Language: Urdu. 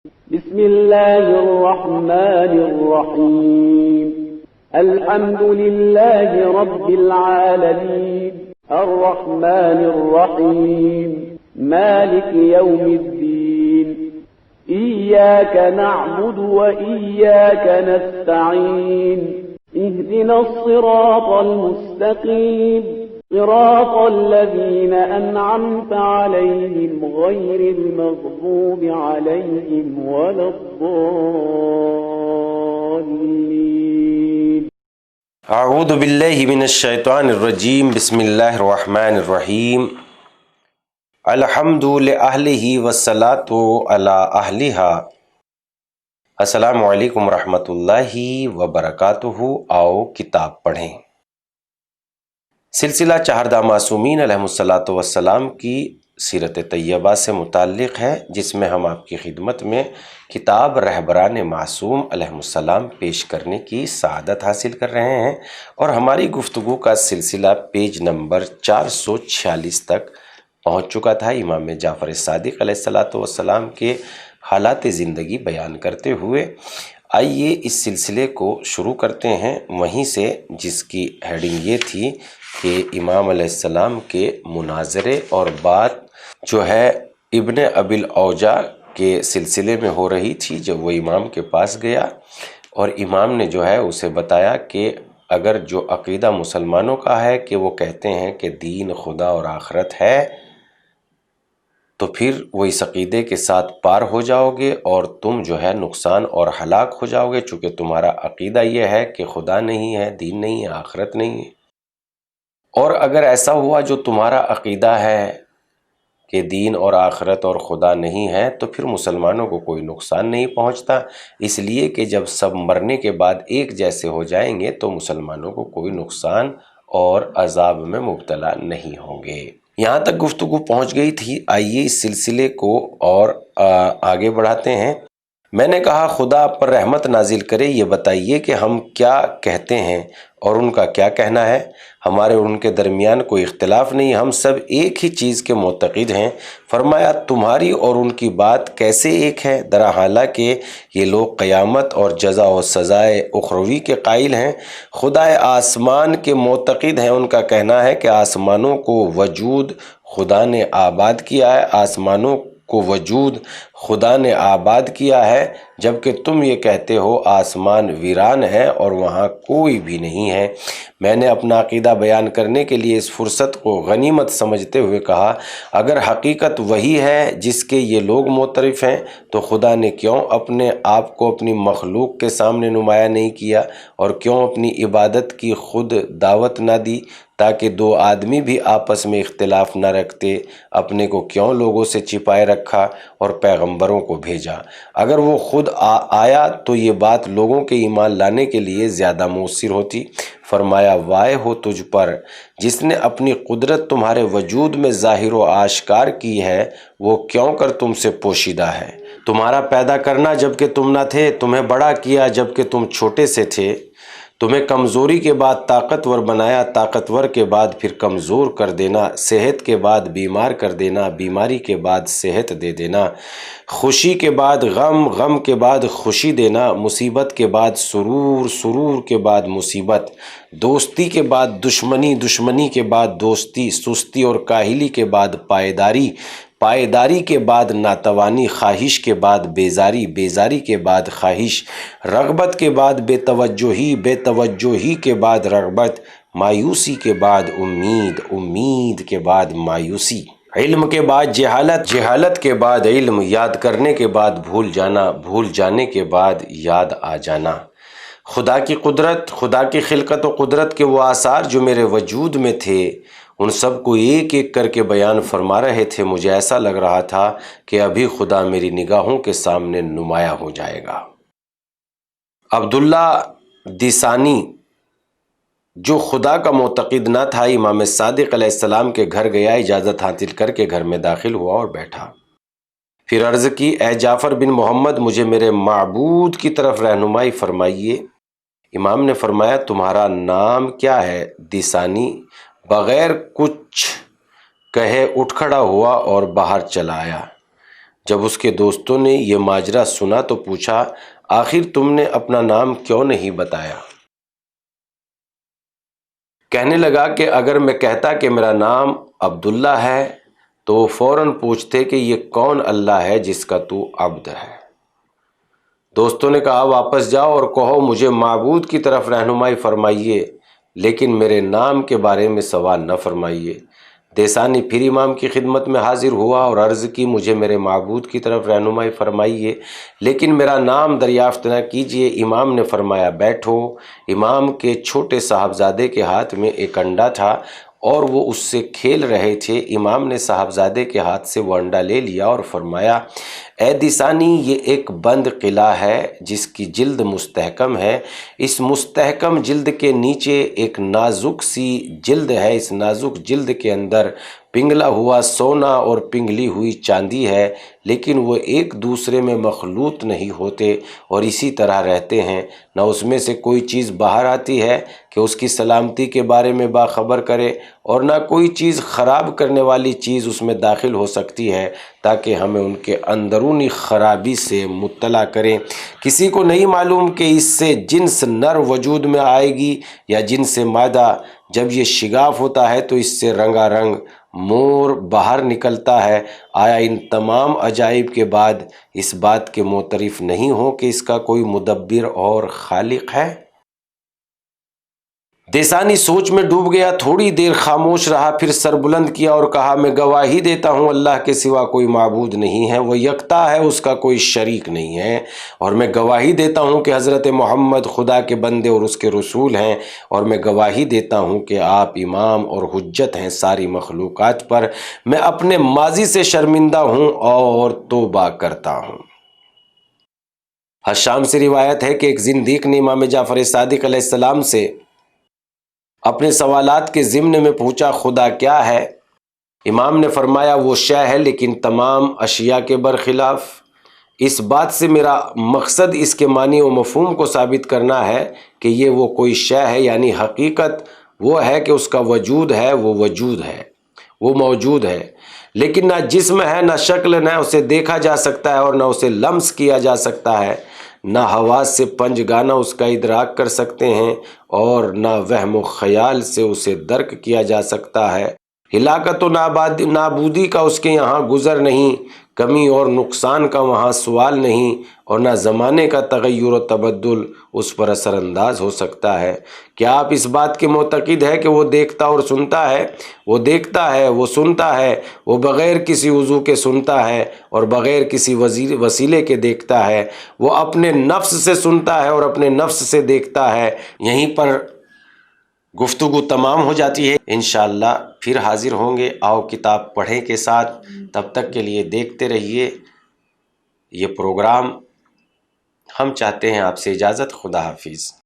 بسم الله الرحمن الرحيم الحمد لله رب العالمين الرحمن الرحيم مالك يوم الدين إياك نعبد وإياك نستعين اهدنا الصراط المستقيم صراط الذين أنعمت عليهم غير المغضوب عليهم ولا الضالين. اعوذ باللہ من الشیطان الرجیم بسم اللہ الرحمن الرحیم الحمد لأہلہ والصلاة علی اہلہا. السلام علیکم ورحمۃ اللہ وبرکاتہ. آؤ کتاب پڑھیں. سلسلہ چہردہ معصومین علیہم الصلاۃ والسلام کی سیرت طیبہ سے متعلق ہے، جس میں ہم آپ کی خدمت میں کتاب رہبران معصوم علیہم السلام پیش کرنے کی سعادت حاصل کر رہے ہیں، اور ہماری گفتگو کا سلسلہ پیج نمبر 446 تک پہنچ چکا تھا. امام جعفر صادق علیہ الصلاۃ والسلام کے حالات زندگی بیان کرتے ہوئے آئیے اس سلسلے کو شروع کرتے ہیں وہیں سے جس کی ہیڈنگ یہ تھی کہ امام علیہ السلام کے مناظرے اور بات جو ہے ابن ابی الاوجاع کے سلسلے میں ہو رہی تھی. جب وہ امام کے پاس گیا اور امام نے جو ہے اسے بتایا کہ اگر جو عقیدہ مسلمانوں کا ہے کہ وہ کہتے ہیں کہ دین خدا اور آخرت ہے، تو پھر وہ اس عقیدے کے ساتھ پار ہو جاؤ گے اور تم جو ہے نقصان اور ہلاک ہو جاؤ گے، چونکہ تمہارا عقیدہ یہ ہے کہ خدا نہیں ہے، دین نہیں ہے، آخرت نہیں ہے. اور اگر ایسا ہوا جو تمہارا عقیدہ ہے کہ دین اور آخرت اور خدا نہیں ہے، تو پھر مسلمانوں کو کوئی نقصان نہیں پہنچتا، اس لیے کہ جب سب مرنے کے بعد ایک جیسے ہو جائیں گے تو مسلمانوں کو کوئی نقصان اور عذاب میں مبتلا نہیں ہوں گے. یہاں تک گفتگو پہنچ گئی تھی. آئیے اس سلسلے کو اور آگے بڑھاتے ہیں. میں نے کہا خدا آپ پر رحمت نازل کرے، یہ بتائیے کہ ہم کیا کہتے ہیں اور ان کا کیا کہنا ہے. ہمارے اور ان کے درمیان کوئی اختلاف نہیں، ہم سب ایک ہی چیز کے معتقد ہیں. فرمایا تمہاری اور ان کی بات کیسے ایک ہے؟ درا حالانکہ یہ لوگ قیامت اور جزا و سزائے اخروی کے قائل ہیں. خدائے آسمان کے معتقد ہیں. ان کا کہنا ہے کہ آسمانوں کو وجود خدا نے آباد کیا ہے، آسمانوں کو وجود خدا نے آباد کیا ہے، جبکہ تم یہ کہتے ہو آسمان ویران ہے اور وہاں کوئی بھی نہیں ہے. میں نے اپنا عقیدہ بیان کرنے کے لیے اس فرصت کو غنیمت سمجھتے ہوئے کہا اگر حقیقت وہی ہے جس کے یہ لوگ معترف ہیں، تو خدا نے کیوں اپنے آپ کو اپنی مخلوق کے سامنے نمایاں نہیں کیا اور کیوں اپنی عبادت کی خود دعوت نہ دی تاکہ دو آدمی بھی آپس میں اختلاف نہ رکھتے؟ اپنے کو کیوں لوگوں سے چھپائے رکھا اور پیغمبروں کو بھیجا؟ اگر وہ خود آیا تو یہ بات لوگوں کے ایمان لانے کے لیے زیادہ مؤثر ہوتی. فرمایا وائے ہو تجھ پر جس نے اپنی قدرت تمہارے وجود میں ظاہر و آشکار کی ہے، وہ کیوں کر تم سے پوشیدہ ہے. تمہارا پیدا کرنا جبکہ تم نہ تھے، تمہیں بڑا کیا جبکہ تم چھوٹے سے تھے، تمہیں کمزوری کے بعد طاقتور بنایا، طاقتور کے بعد پھر کمزور کر دینا، صحت کے بعد بیمار کر دینا، بیماری کے بعد صحت دے دینا، خوشی کے بعد غم، غم کے بعد خوشی دینا، مصیبت کے بعد سرور، سرور کے بعد مصیبت، دوستی کے بعد دشمنی، دشمنی کے بعد دوستی، سستی اور کاہلی کے بعد پائیداری، پائیداری کے بعد ناتوانی، خواہش کے بعد بیزاری، بیزاری کے بعد خواہش، رغبت کے بعد بے توجہی، بے توجہی کے بعد رغبت، مایوسی کے بعد امید، امید کے بعد مایوسی، علم کے بعد جہالت، جہالت کے بعد علم، یاد کرنے کے بعد بھول جانا، بھول جانے کے بعد یاد آ جانا. خدا کی قدرت، خدا کی خلقت و قدرت کے وہ آثار جو میرے وجود میں تھے، ان سب کو ایک ایک کر کے بیان فرما رہے تھے. مجھے ایسا لگ رہا تھا کہ ابھی خدا میری نگاہوں کے سامنے نمایاں ہو جائے گا. عبداللہ دیسانی جو خدا کا معتقد نہ تھا، امام صادق علیہ السلام کے گھر گیا، اجازت حاصل کر کے گھر میں داخل ہوا اور بیٹھا. پھر عرض کی اے جعفر بن محمد، مجھے میرے معبود کی طرف رہنمائی فرمائیے. امام نے فرمایا تمہارا نام کیا ہے؟ دیسانی بغیر کچھ کہے اٹھ کھڑا ہوا اور باہر چلا آیا. جب اس کے دوستوں نے یہ ماجرا سنا تو پوچھا، آخر تم نے اپنا نام کیوں نہیں بتایا؟ کہنے لگا کہ اگر میں کہتا کہ میرا نام عبداللہ ہے تو وہ فوراً پوچھتے کہ یہ کون اللہ ہے جس کا تو عبد ہے۔ دوستوں نے کہا، واپس جاؤ اور کہو مجھے معبود کی طرف رہنمائی فرمائیے، لیکن میرے نام کے بارے میں سوال نہ فرمائیے۔ دیسانی پھر امام کی خدمت میں حاضر ہوا اور عرض کی، مجھے میرے معبود کی طرف رہنمائی فرمائیے، لیکن میرا نام دریافت نہ کیجیے۔ امام نے فرمایا، بیٹھو۔ امام کے چھوٹے صاحبزادے کے ہاتھ میں ایک انڈا تھا اور وہ اس سے کھیل رہے تھے۔ امام نے صاحبزادے کے ہاتھ سے وہ انڈا لے لیا اور فرمایا، اے دیسانی، یہ ایک بند قلعہ ہے جس کی جلد مستحکم ہے۔ اس مستحکم جلد کے نیچے ایک نازک سی جلد ہے، اس نازک جلد کے اندر پنگھلا ہوا سونا اور پنگھلی ہوئی چاندی ہے، لیکن وہ ایک دوسرے میں مخلوط نہیں ہوتے اور اسی طرح رہتے ہیں۔ نہ اس میں سے کوئی چیز باہر آتی ہے کہ اس کی سلامتی کے بارے میں باخبر کرے، اور نہ کوئی چیز خراب کرنے والی چیز اس میں داخل ہو سکتی ہے تاکہ ہمیں ان کے اندرونی خرابی سے مطلع کریں۔ کسی کو نہیں معلوم کہ اس سے جنس نر وجود میں آئے گی یا جنس مادہ۔ جب یہ شگاف ہوتا ہے تو اس سے رنگا رنگ مور باہر نکلتا ہے۔ آیا ان تمام عجائب کے بعد اس بات کے معترف نہیں ہو کہ اس کا کوئی مدبر اور خالق ہے؟ دیسانی سوچ میں ڈوب گیا، تھوڑی دیر خاموش رہا، پھر سر بلند کیا اور کہا، میں گواہی دیتا ہوں اللہ کے سوا کوئی معبود نہیں ہے، وہ یکتا ہے، اس کا کوئی شریک نہیں ہے، اور میں گواہی دیتا ہوں کہ حضرت محمد خدا کے بندے اور اس کے رسول ہیں، اور میں گواہی دیتا ہوں کہ آپ امام اور حجت ہیں ساری مخلوقات پر۔ میں اپنے ماضی سے شرمندہ ہوں اور توبہ کرتا ہوں۔ حشام سے روایت ہے کہ ایک زندیق نے امام جعفر صادق علیہ السلام سے اپنے سوالات کے ضمن میں پوچھا، خدا کیا ہے؟ امام نے فرمایا، وہ شے ہے لیکن تمام اشیاء کے برخلاف۔ اس بات سے میرا مقصد اس کے معنی و مفہوم کو ثابت کرنا ہے کہ یہ وہ کوئی شے ہے، یعنی حقیقت وہ ہے کہ اس کا وجود ہے، وہ وجود ہے، وہ موجود ہے، لیکن نہ جسم ہے، نہ شکل، نہ اسے دیکھا جا سکتا ہے اور نہ اسے لمس کیا جا سکتا ہے، نہ حواس سے پنج گانا اس کا ادراک کر سکتے ہیں اور نہ وہم و خیال سے اسے درک کیا جا سکتا ہے۔ ہلاکت و نابودی کا اس کے یہاں گزر نہیں، کمی اور نقصان کا وہاں سوال نہیں، اور نہ زمانے کا تغیر و تبدل اس پر اثر انداز ہو سکتا ہے۔ کیا آپ اس بات کے معتقد ہے کہ وہ دیکھتا اور سنتا ہے؟ وہ دیکھتا ہے، وہ سنتا ہے، وہ بغیر کسی عضو کے سنتا ہے اور بغیر کسی وسیلے کے دیکھتا ہے، وہ اپنے نفس سے سنتا ہے اور اپنے نفس سے دیکھتا ہے۔ یہیں پر گفتگو تمام ہو جاتی ہے۔ انشاءاللہ پھر حاضر ہوں گے، آؤ کتاب پڑھیں کے ساتھ۔ تب تک کے لیے دیکھتے رہیے یہ پروگرام۔ ہم چاہتے ہیں آپ سے اجازت، خدا حافظ۔